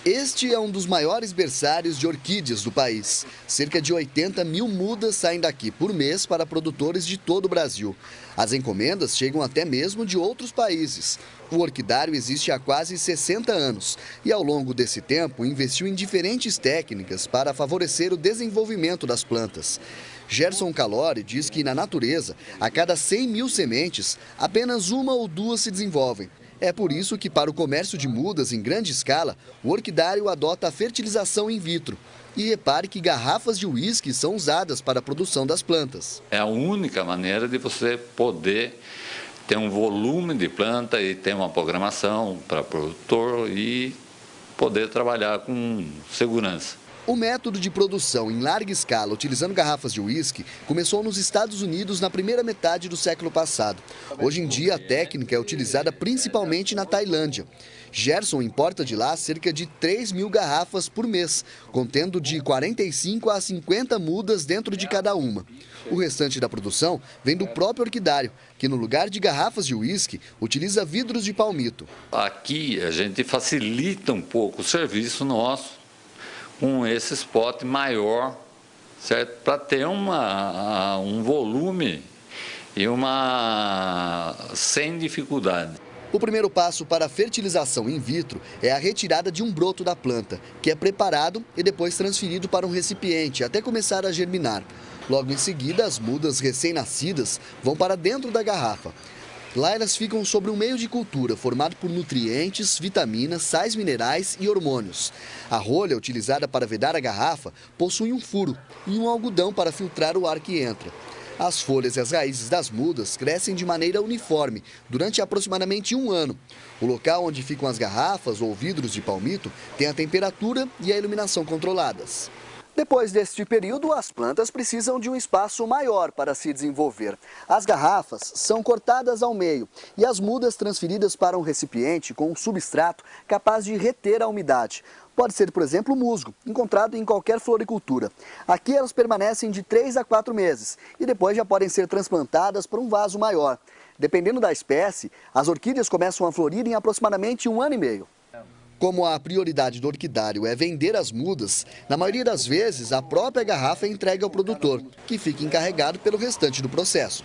Este é um dos maiores berçários de orquídeas do país. Cerca de 80 mil mudas saem daqui por mês para produtores de todo o Brasil. As encomendas chegam até mesmo de outros países. O orquidário existe há quase 60 anos e, ao longo desse tempo, investiu em diferentes técnicas para favorecer o desenvolvimento das plantas. Gerson Calori diz que, na natureza, a cada 100 mil sementes, apenas uma ou duas se desenvolvem. É por isso que, para o comércio de mudas em grande escala, o orquidário adota a fertilização in vitro. E repare que garrafas de uísque são usadas para a produção das plantas. É a única maneira de você poder ter um volume de planta e ter uma programação para o produtor e poder trabalhar com segurança. O método de produção em larga escala, utilizando garrafas de uísque, começou nos Estados Unidos na primeira metade do século passado. Hoje em dia, a técnica é utilizada principalmente na Tailândia. Gerson importa de lá cerca de 3 mil garrafas por mês, contendo de 45 a 50 mudas dentro de cada uma. O restante da produção vem do próprio orquidário, que no lugar de garrafas de uísque, utiliza vidros de palmito. Aqui a gente facilita um pouco o serviço nosso, com esse spot maior, certo? Para ter um volume e sem dificuldade. O primeiro passo para a fertilização in vitro é a retirada de um broto da planta, que é preparado e depois transferido para um recipiente até começar a germinar. Logo em seguida, as mudas recém-nascidas vão para dentro da garrafa. Lá elas ficam sobre um meio de cultura formado por nutrientes, vitaminas, sais minerais e hormônios. A rolha utilizada para vedar a garrafa possui um furo e um algodão para filtrar o ar que entra. As folhas e as raízes das mudas crescem de maneira uniforme durante aproximadamente um ano. O local onde ficam as garrafas ou vidros de palmito tem a temperatura e a iluminação controladas. Depois deste período, as plantas precisam de um espaço maior para se desenvolver. As garrafas são cortadas ao meio e as mudas transferidas para um recipiente com um substrato capaz de reter a umidade. Pode ser, por exemplo, o musgo, encontrado em qualquer floricultura. Aqui elas permanecem de 3 a 4 meses e depois já podem ser transplantadas para um vaso maior. Dependendo da espécie, as orquídeas começam a florir em aproximadamente 1 ano e meio. Como a prioridade do orquidário é vender as mudas, na maioria das vezes a própria garrafa é entregue ao produtor, que fica encarregado pelo restante do processo.